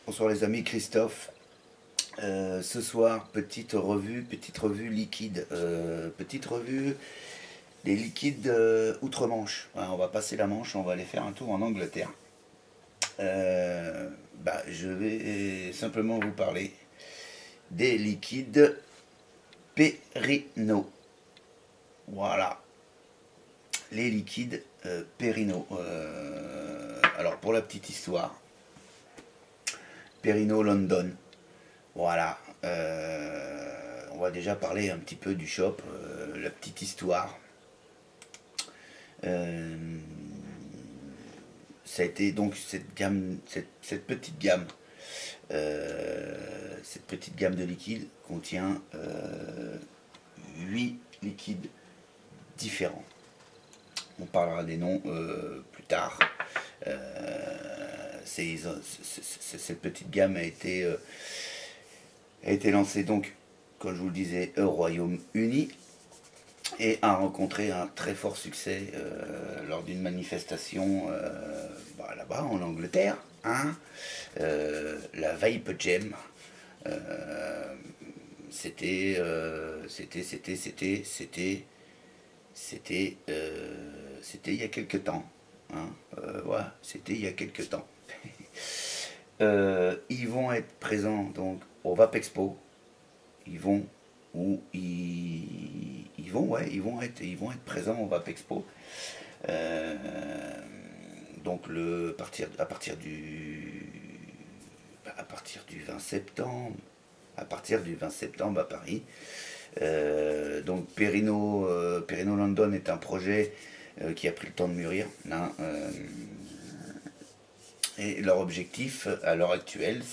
Bonsoir les amis, Christophe. Ce soir, petite revue liquide. Petite revue des liquides outre-Manche. Ouais, on va passer la Manche, on va aller faire un tour en Angleterre. Je vais simplement vous parler des liquides Perino. Voilà, les liquides Perino. Alors pour la petite histoire, Perino London. Voilà. On va déjà parler un petit peu du shop, la petite histoire. Euh, Ça a été donc cette petite gamme de liquides contient 8 liquides différents. On parlera des noms plus tard. Cette petite gamme a été lancée donc, comme je vous le disais, au Royaume-Uni et a rencontré un très fort succès lors d'une manifestation là-bas en Angleterre, hein, la Vape Jam. Euh, c'était, c'était, c'était, c'était, c'était, c'était, c'était il y a quelques temps. Hein, voilà, c'était il y a quelques temps. Ils vont être présents donc au Vape Expo. Ils vont ils vont être présents au Vape Expo. Euh, donc à partir du 20 septembre, à Paris. Donc Perino London est un projet qui a pris le temps de mûrir. Hein, et leur objectif à l'heure actuelle,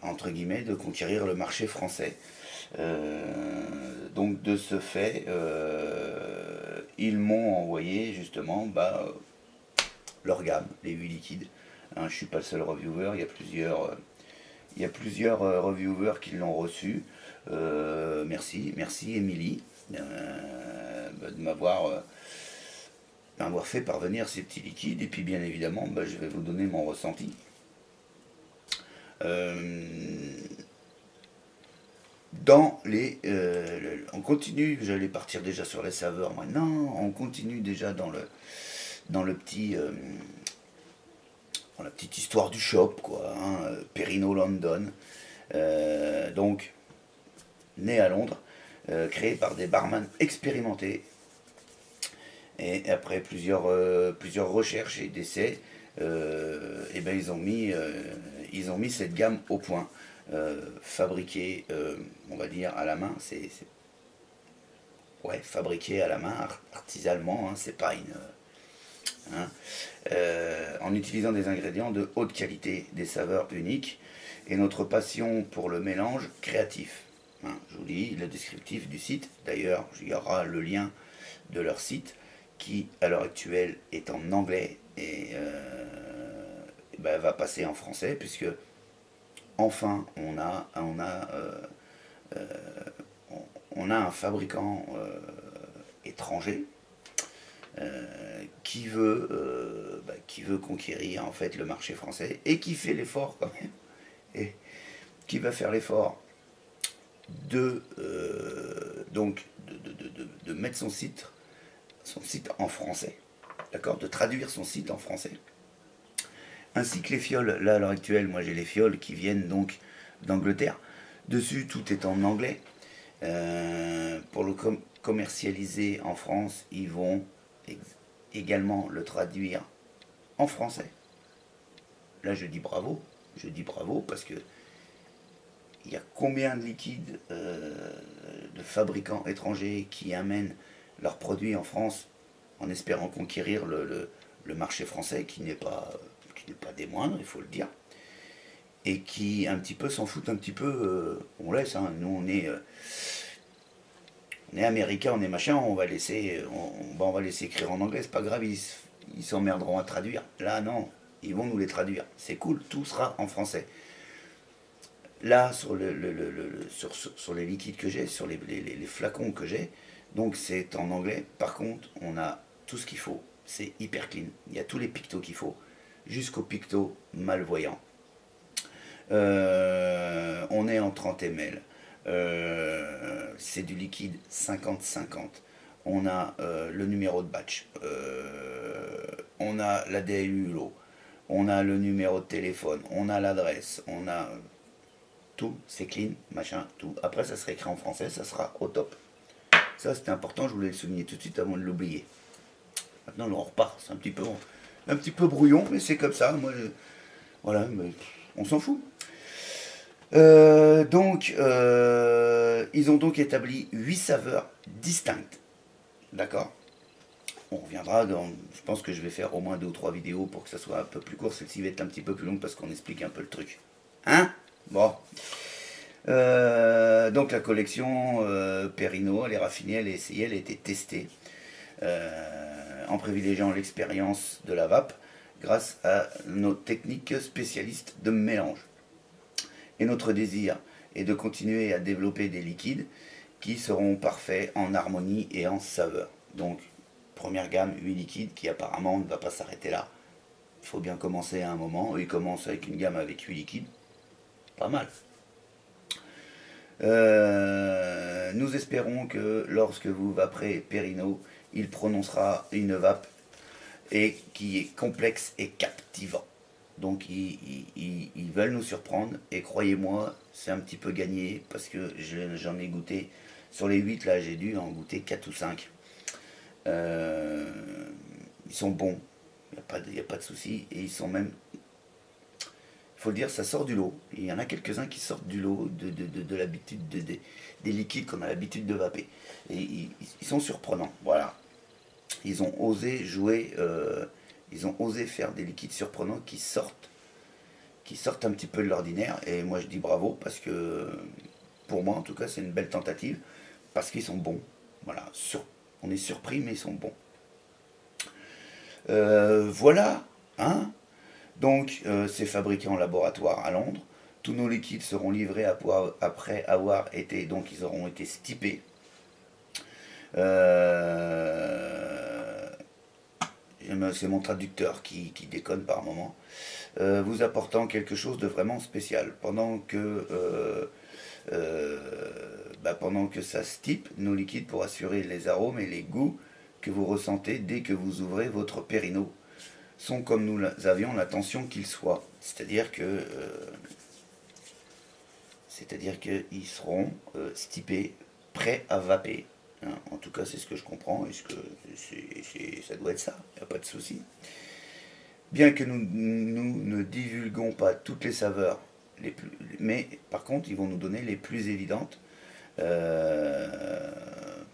entre guillemets de conquérir le marché français. Donc de ce fait, ils m'ont envoyé justement leur gamme, les 8 liquides. Hein, je ne suis pas le seul reviewer, il y a plusieurs reviewers qui l'ont reçu. Merci Émilie de m'avoir fait parvenir ces petits liquides. Et puis bien évidemment, je vais vous donner mon ressenti. On continue, j'allais partir déjà sur les saveurs maintenant, on continue déjà dans le petit dans la petite histoire du shop, quoi, hein, Perino London. Donc né à Londres, créé par des barman expérimentés. Et après plusieurs recherches et d'essais, ils ont mis cette gamme au point. Fabriquée, on va dire, à la main. Ouais, fabriqué à la main, artisalement, hein, c'est pas une. Hein, en utilisant des ingrédients de haute qualité, des saveurs uniques et notre passion pour le mélange créatif. Hein, je vous dis le descriptif du site. D'ailleurs, il y aura le lien de leur site qui, à l'heure actuelle, est en anglais et va passer en français puisque enfin on a un fabricant étranger qui veut conquérir en fait le marché français et qui fait l'effort quand même et qui va faire l'effort de de mettre son site en français, d'accord, de traduire son site en français, ainsi que les fioles. Là à l'heure actuelle, moi j'ai les fioles qui viennent donc d'Angleterre. Dessus tout est en anglais. Pour le commercialiser en France, ils vont également le traduire en français. Là je dis bravo parce que il y a combien de liquides de fabricants étrangers qui amènent leurs produits en France en espérant conquérir le marché français qui n'est pas des moindres, il faut le dire, et qui un petit peu s'en foutent un petit peu. On laisse, hein, nous on est américain, on est machin, on va laisser écrire en anglais, c'est pas grave, ils s'emmerderont à traduire. Là non, ils vont nous les traduire, c'est cool, tout sera en français. Là, sur les liquides que j'ai, sur les flacons que j'ai, donc c'est en anglais. Par contre, on a tout ce qu'il faut. C'est hyper clean. Il y a tous les pictos qu'il faut. jusqu'au picto malvoyant. On est en 30 ml. C'est du liquide 50-50. On a le numéro de batch. On a la DAU, on a le numéro de téléphone, on a l'adresse, on a tout, c'est clean, machin, tout. Après, ça sera écrit en français, ça sera au top. Ça, c'était important, je voulais le souligner tout de suite avant de l'oublier. Maintenant, on repart, c'est un petit peu brouillon, mais c'est comme ça. Moi, voilà, mais on s'en fout. Ils ont donc établi 8 saveurs distinctes. D'accord. On reviendra dans. Je pense que je vais faire au moins 2 ou 3 vidéos pour que ça soit un peu plus court. Celle-ci va être un petit peu plus longue parce qu'on explique un peu le truc. Hein? Bon. Donc la collection Perino, elle est raffinée, elle est essayée, elle a été testée en privilégiant l'expérience de la vape grâce à nos techniques spécialistes de mélange. Et notre désir est de continuer à développer des liquides qui seront parfaits en harmonie et en saveur. Donc, première gamme, 8 liquides qui apparemment ne va pas s'arrêter là. Il faut bien commencer à un moment. Ils commencent avec une gamme avec 8 liquides. Pas mal. Nous espérons que lorsque vous vaperez Perino, il prononcera une vape et qui est complexe et captivant. Donc ils veulent nous surprendre et croyez-moi, c'est un petit peu gagné parce que j'en ai goûté, sur les 8 là j'ai dû en goûter 4 ou 5. Ils sont bons, il n'y a pas de souci et ils sont même, il faut le dire, ça sort du lot. Il y en a quelques-uns qui sortent du lot de l'habitude des liquides qu'on a l'habitude de vaper. Et ils sont surprenants, voilà. Ils ont osé jouer... ils ont osé faire des liquides surprenants qui sortent un petit peu de l'ordinaire. Et moi je dis bravo parce que pour moi en tout cas c'est une belle tentative parce qu'ils sont bons. Voilà, on est surpris mais ils sont bons. Voilà, hein. Donc c'est fabriqué en laboratoire à Londres. Tous nos liquides seront livrés après avoir été, donc ils auront été stipés. C'est mon traducteur qui déconne par moment, vous apportant quelque chose de vraiment spécial. Pendant que ça se type, nos liquides pour assurer les arômes et les goûts que vous ressentez dès que vous ouvrez votre Perino sont comme nous avions l'intention qu'ils soient. C'est-à-dire qu'ils seront stipés, prêts à vaper. Hein, en tout cas, c'est ce que je comprends, et ça doit être ça, il n'y a pas de souci. Bien que nous ne divulguons pas toutes les saveurs, mais par contre, ils vont nous donner les plus évidentes.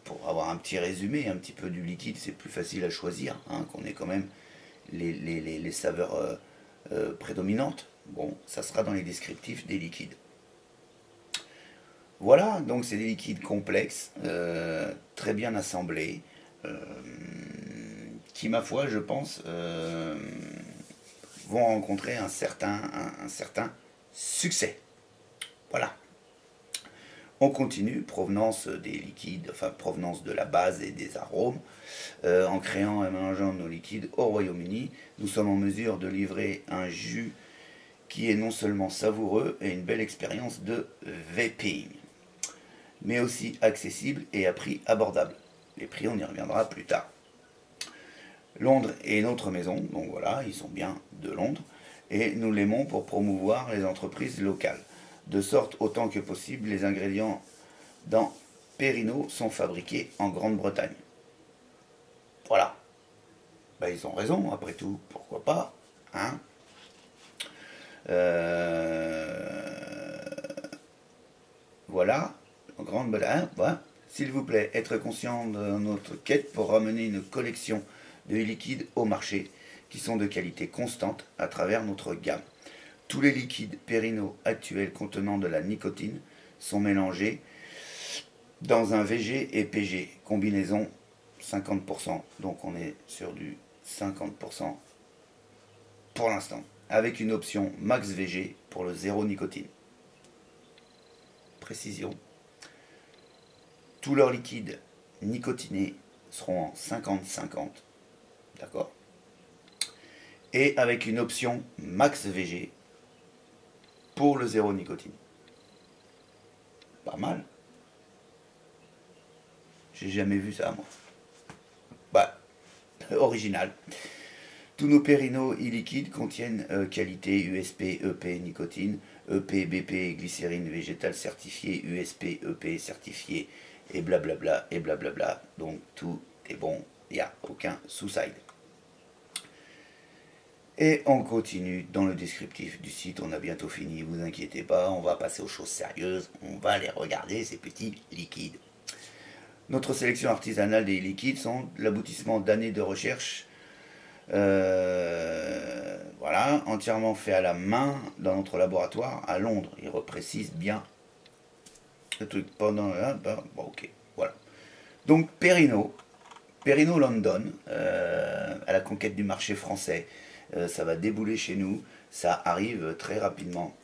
Pour avoir un petit résumé, un petit peu du liquide, c'est plus facile à choisir, hein, qu'on ait quand même les saveurs prédominantes. Bon, ça sera dans les descriptifs des liquides. Voilà, donc c'est des liquides complexes, très bien assemblés, qui, ma foi, je pense, vont rencontrer un certain succès. Voilà. On continue, provenance des liquides, enfin provenance de la base et des arômes. En créant et mélangeant nos liquides au Royaume-Uni, nous sommes en mesure de livrer un jus qui est non seulement savoureux et une belle expérience de vaping, mais aussi accessible et à prix abordable. Les prix, on y reviendra plus tard. Londres est notre maison, donc voilà, ils sont bien de Londres, et nous l'aimons pour promouvoir les entreprises locales. De sorte, autant que possible, les ingrédients dans Perino sont fabriqués en Grande-Bretagne. Voilà. Ben, ils ont raison, après tout, pourquoi pas, hein. Voilà. Grande-Bretagne, voilà. S'il vous plaît, être conscient de notre quête pour ramener une collection de liquides au marché qui sont de qualité constante à travers notre gamme. Tous les liquides Perino actuels contenant de la nicotine sont mélangés dans un VG et PG, combinaison 50%, donc on est sur du 50% pour l'instant, avec une option Max VG pour le zéro nicotine. Précision. Tous leurs liquides nicotinés seront en 50-50. D'accord. et avec une option Max VG pour le zéro nicotine. Pas mal. J'ai jamais vu ça, moi. Bah, original. Tous nos Périno e-liquides contiennent qualité USP, EP, nicotine, EP, BP, glycérine végétale certifiée, USP, EP certifié, et blablabla, et blablabla. Donc tout est bon, il n'y a aucun sous-side. Et on continue dans le descriptif du site, on a bientôt fini, vous inquiétez pas, on va passer aux choses sérieuses, on va les regarder, ces petits liquides. Notre sélection artisanale des liquides sont l'aboutissement d'années de recherche, voilà, entièrement fait à la main dans notre laboratoire à Londres. Il reprécise bien le truc pendant... bon, ok, voilà. Donc Périno London, à la conquête du marché français. Ça va débouler chez nous, ça arrive très rapidement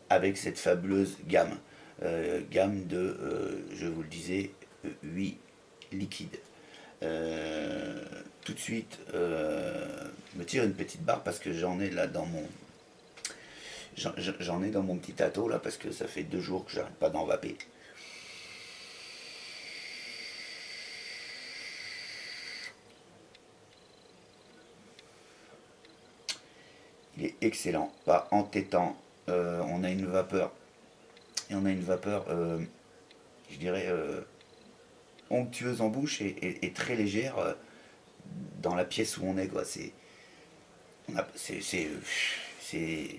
avec cette fabuleuse gamme. Gamme de, je vous le disais, 8 liquides. Tout de suite, je me tire une petite barre parce que j'en ai là dans mon... J'en ai dans mon petit tâteau là parce que ça fait 2 jours que j'arrête pas d'en vaper. Il est excellent, pas entêtant. On a une vapeur, et on a une vapeur, je dirais, onctueuse en bouche et très légère dans la pièce où on est, quoi.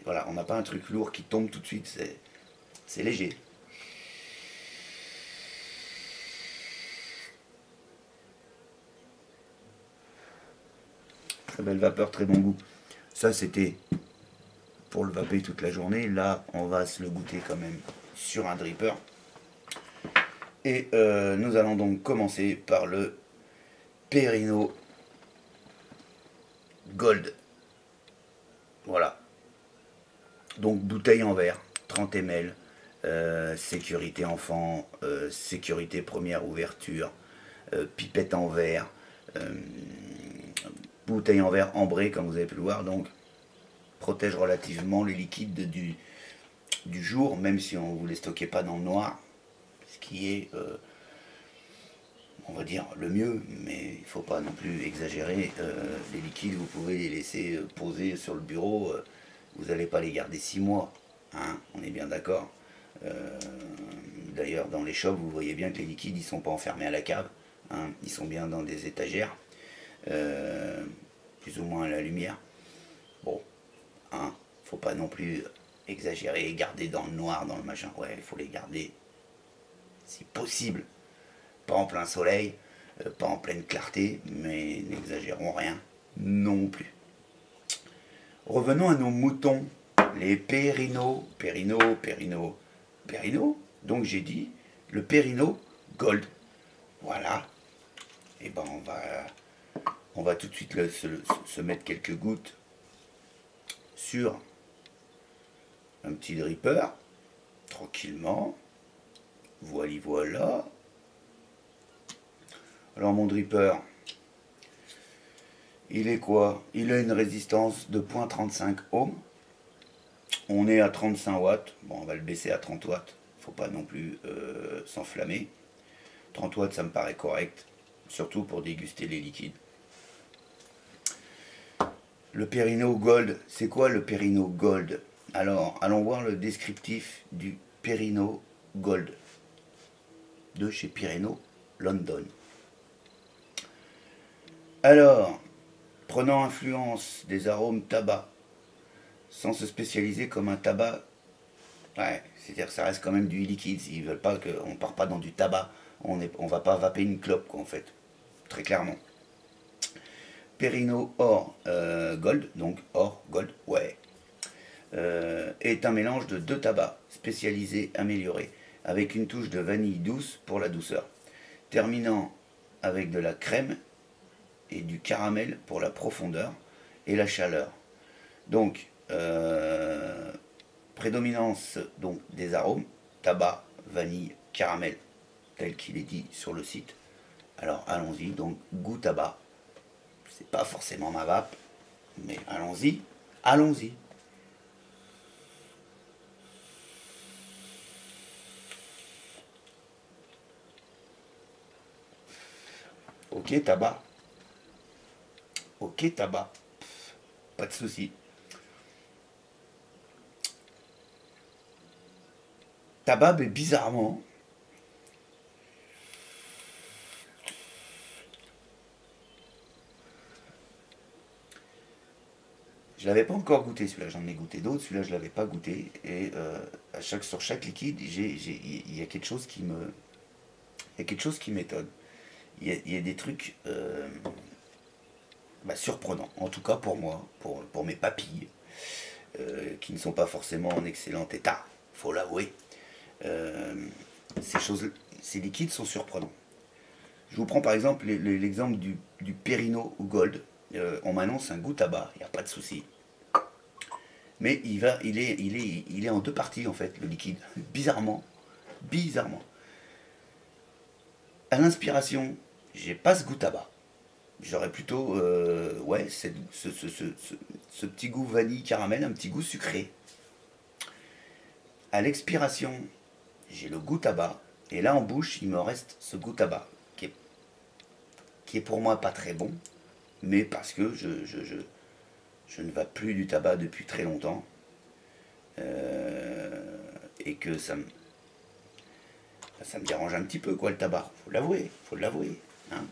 Voilà, on n'a pas un truc lourd qui tombe tout de suite, c'est léger. Très belle vapeur, très bon goût. Ça, c'était pour le vaper toute la journée. Là, on va se le goûter quand même sur un dripper. Et nous allons donc commencer par le Périno Gold. Voilà. Donc, bouteille en verre, 30 ml. Sécurité enfant, sécurité première ouverture, pipette en verre. Bouteille en verre ambrée, comme vous avez pu le voir, donc protège relativement les liquides du jour, même si on ne vous les stockez pas dans le noir, ce qui est, on va dire, le mieux, mais il ne faut pas non plus exagérer. Les liquides, vous pouvez les laisser poser sur le bureau, vous n'allez pas les garder 6 mois, hein, on est bien d'accord. D'ailleurs, dans les shops, vous voyez bien que les liquides, ils ne sont pas enfermés à la cave, hein, ils sont bien dans des étagères. Plus ou moins à la lumière. Bon, hein, faut pas non plus exagérer et garder dans le noir, dans le machin. Ouais, il faut les garder, si possible, pas en plein soleil, pas en pleine clarté, mais n'exagérons rien non plus. Revenons à nos moutons, les Périno. Donc j'ai dit le Périno Gold. Voilà. Et ben on va tout de suite se mettre quelques gouttes sur un petit dripper, tranquillement. Voilà. Alors mon dripper, il est quoi? Il a une résistance de 0.35 ohms. On est à 35 watts. Bon, on va le baisser à 30 watts. Faut pas non plus s'enflammer. 30 watts, ça me paraît correct. Surtout pour déguster les liquides. Le Périno Gold, c'est quoi le Périno Gold? Alors, allons voir le descriptif du Périno Gold de chez Périno London. Alors, prenant influence des arômes tabac, sans se spécialiser comme un tabac, ouais, c'est-à-dire que ça reste quand même du liquide, ils veulent pas qu'on part pas dans du tabac, on va pas vaper une clope, quoi, en fait, très clairement. Périno Or Gold, donc Or Gold, ouais, est un mélange de 2 tabacs spécialisés améliorés, avec une touche de vanille douce pour la douceur, terminant avec de la crème et du caramel pour la profondeur et la chaleur. Donc, prédominance donc, des arômes, tabac, vanille, caramel, tel qu'il est dit sur le site. Alors allons-y, donc goût tabac. C'est pas forcément ma vape, mais allons-y, allons-y. Ok, tabac. Ok, tabac. Pas de souci. Tabac, mais bizarrement, je l'avais pas encore goûté celui-là, j'en ai goûté d'autres, celui-là je l'avais pas goûté. Et sur chaque liquide, il y a quelque chose qui me. Il y a quelque chose qui m'étonne. Il y a des trucs surprenants, en tout cas pour moi, pour mes papilles, qui ne sont pas forcément en excellent état, faut l'avouer. Euh, ces liquides sont surprenants. Je vous prends par exemple l'exemple du Perino ou Gold. On m'annonce un goût tabac, il n'y a pas de souci. Mais il est en deux parties en fait, le liquide. Bizarrement. Bizarrement. À l'inspiration, j'ai pas ce goût tabac. J'aurais plutôt, ouais, ce petit goût vanille caramel, un petit goût sucré. À l'expiration, j'ai le goût tabac. Et là en bouche, il me reste ce goût tabac, qui est pour moi pas très bon, mais parce que je ne vas plus du tabac depuis très longtemps. Et que ça me dérange un petit peu, quoi, le tabac. Faut l'avouer, faut l'avouer. Hein.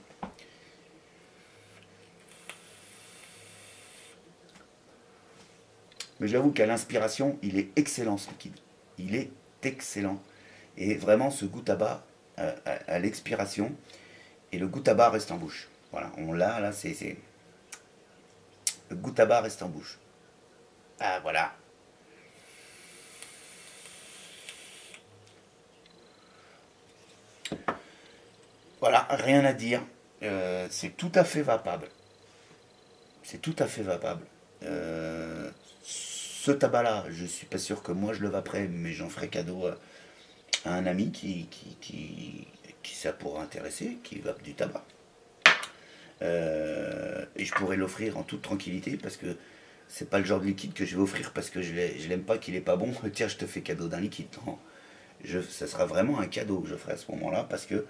Mais j'avoue qu'à l'inspiration, il est excellent ce liquide. Il est excellent. Et vraiment, ce goût tabac à l'expiration, et le goût tabac reste en bouche. Voilà, on l'a, là, c'est. Le goût tabac reste en bouche. Ah, voilà. Voilà, rien à dire. C'est tout à fait vapable. C'est tout à fait vapable. Ce tabac-là, je suis pas sûr que moi je le vaperai, mais j'en ferai cadeau à un ami qui ça pourrait intéresser, qui vape du tabac. Et je pourrais l'offrir en toute tranquillité parce que c'est pas le genre de liquide que je vais offrir parce que je l'aime pas, qu'il est pas bon. Tiens, je te fais cadeau d'un liquide. Non, ça sera vraiment un cadeau que je ferai à ce moment-là parce que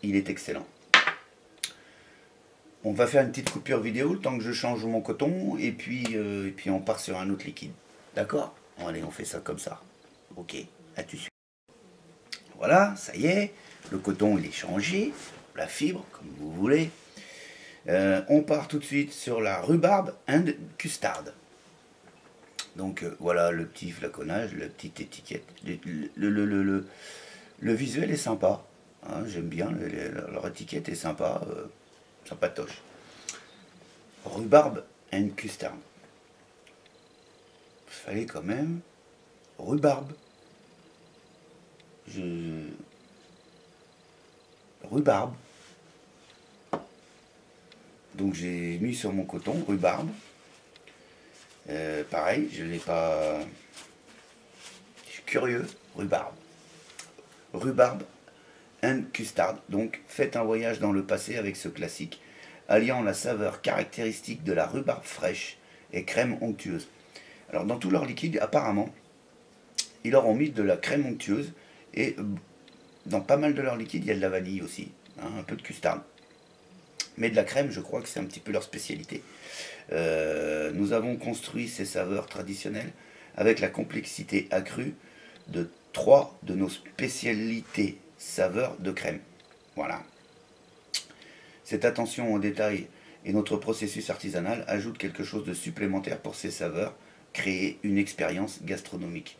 il est excellent. On va faire une petite coupure vidéo le temps que je change mon coton et puis on part sur un autre liquide. D'accord? Bon, allez, on fait ça comme ça. Ok, à tout de suite. Voilà, ça y est, le coton il est changé, la fibre, comme vous voulez. On part tout de suite sur la rhubarbe and custard. Donc voilà le petit flaconnage, la petite étiquette. Le visuel est sympa. Hein, j'aime bien, leur étiquette est sympa, sympatoche. Rhubarbe and custard. Fallait quand même. Rhubarbe. Rhubarbe. Donc j'ai mis sur mon coton rhubarbe. Pareil, je l'ai pas. Je suis curieux. Rhubarbe. Rhubarbe and custard. Donc faites un voyage dans le passé avec ce classique, alliant la saveur caractéristique de la rhubarbe fraîche et crème onctueuse. Alors dans tous leurs liquides, apparemment, ils leur ont mis de la crème onctueuse et dans pas mal de leurs liquides, il y a de la vanille aussi, hein, un peu de custard. Mais de la crème, je crois que c'est un petit peu leur spécialité. Nous avons construit ces saveurs traditionnelles avec la complexité accrue de 3 de nos spécialités saveurs de crème. Voilà. Cette attention au détail et notre processus artisanal ajoutent quelque chose de supplémentaire pour ces saveurs, créer une expérience gastronomique.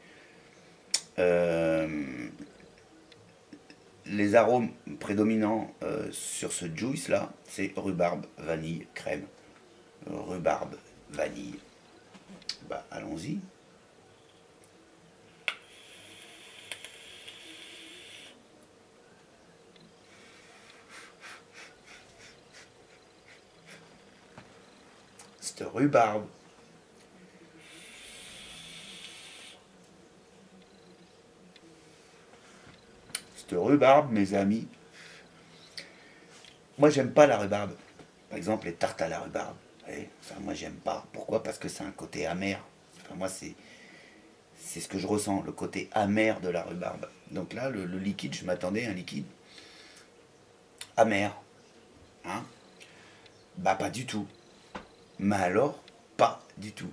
Les arômes prédominants sur ce juice là, c'est rhubarbe, vanille, crème. Rhubarbe, vanille. Bah allons-y. Cette rhubarbe. Cette rhubarbe, mes amis. Moi, j'aime pas la rhubarbe. Par exemple, les tartes à la rhubarbe. Ouais, ça, moi, j'aime pas. Pourquoi? Parce que c'est un côté amer. Enfin, moi, c'est ce que je ressens, le côté amer de la rhubarbe. Donc là, le liquide, je m'attendais à un liquide amer. Hein? Bah, pas du tout. Mais alors, pas du tout.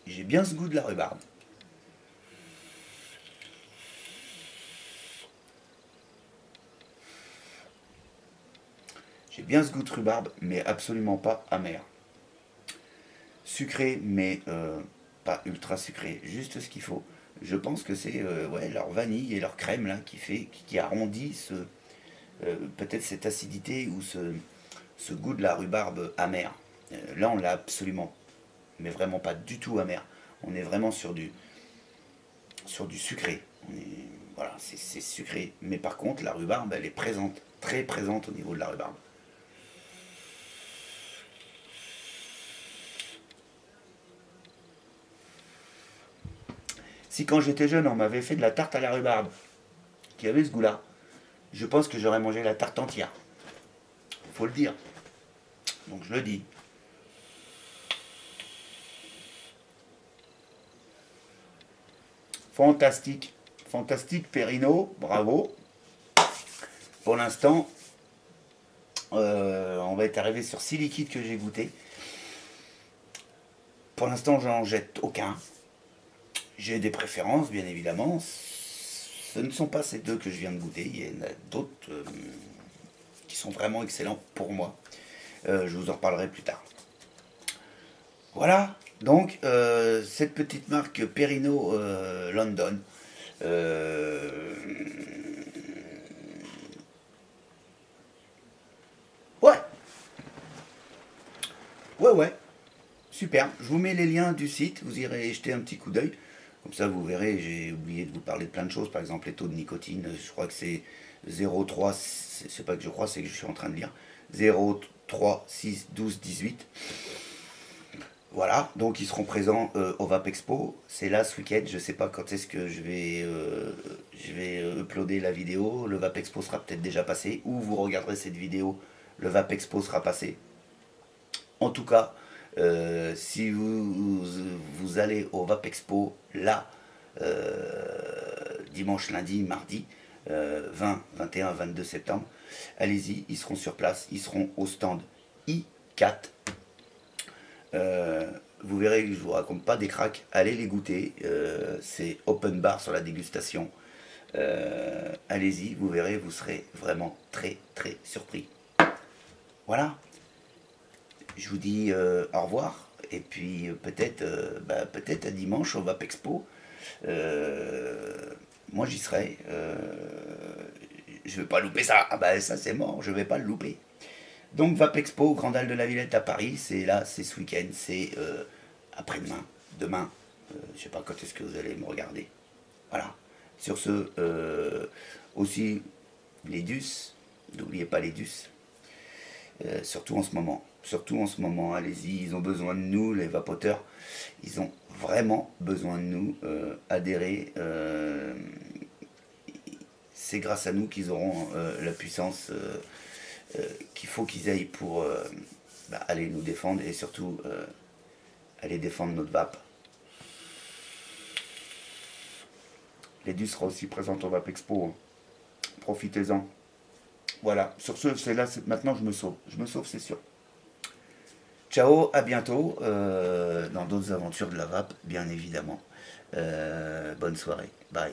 J'ai bien ce goût de la rhubarbe. J'ai bien ce goût de rhubarbe, mais absolument pas amer. Sucré, mais pas ultra sucré, juste ce qu'il faut. Je pense que c'est ouais, leur vanille et leur crème là qui arrondit peut-être cette acidité ou ce goût de la rhubarbe amère. Là, on l'a absolument, mais vraiment pas du tout amer. On est vraiment sur du sucré. Voilà, c'est sucré. Mais par contre, la rhubarbe, elle est présente, très présente au niveau de la rhubarbe. Si quand j'étais jeune, on m'avait fait de la tarte à la rhubarbe, qui avait ce goût-là, je pense que j'aurais mangé la tarte entière. Faut le dire. Donc je le dis. Fantastique. Fantastique, Perrino, bravo. Pour l'instant, on va être arrivé sur 6 liquides que j'ai goûté. Pour l'instant, j'en jette aucun. J'ai des préférences, bien évidemment. Ce ne sont pas ces deux que je viens de goûter. Il y en a d'autres qui sont vraiment excellents pour moi. Je vous en reparlerai plus tard. Voilà, donc cette petite marque Perrino London. Ouais, ouais, super. Je vous mets les liens du site, vous irez jeter un petit coup d'œil. Comme ça, vous verrez, j'ai oublié de vous parler de plein de choses. Par exemple, les taux de nicotine, je crois que c'est 0,3, c'est pas que je crois, c'est que je suis en train de lire. 0,3, 6, 12, 18. Voilà, donc ils seront présents au VAP Expo. C'est là ce week-end, je sais pas quand est-ce que je vais uploader la vidéo. Le VAP Expo sera peut-être déjà passé, ou vous regarderez cette vidéo, le VAP Expo sera passé. En tout cas, si vous allez au VAP Expo là, dimanche, lundi, mardi, 20, 21, 22 septembre, allez-y, ils seront sur place, ils seront au stand I4. Vous verrez que je vous raconte pas des cracks, allez les goûter, c'est open bar sur la dégustation. Allez-y, vous verrez, vous serez vraiment très très surpris. Voilà, je vous dis au revoir, et puis peut-être à dimanche au VAP Expo. Moi j'y serai, je vais pas louper ça, ah bah ça c'est mort, je vais pas le louper. Donc VAP Expo, Grande Halle de la Villette à Paris, c'est là, c'est ce week-end, c'est après-demain, demain, je sais pas quand est-ce que vous allez me regarder. Voilà. Sur ce, aussi les DUS, n'oubliez pas les DUS, surtout en ce moment, allez-y, ils ont besoin de nous, les vapoteurs, ils ont vraiment besoin de nous, adhérer, c'est grâce à nous qu'ils auront la puissance qu'il faut qu'ils aillent pour aller nous défendre et surtout aller défendre notre vape. Les DUS sera aussi présent au VAP Expo, hein. Profitez-en. Voilà, sur ce, c'est là, maintenant je me sauve, c'est sûr. Ciao, à bientôt dans d'autres aventures de la vape, bien évidemment. Bonne soirée, bye.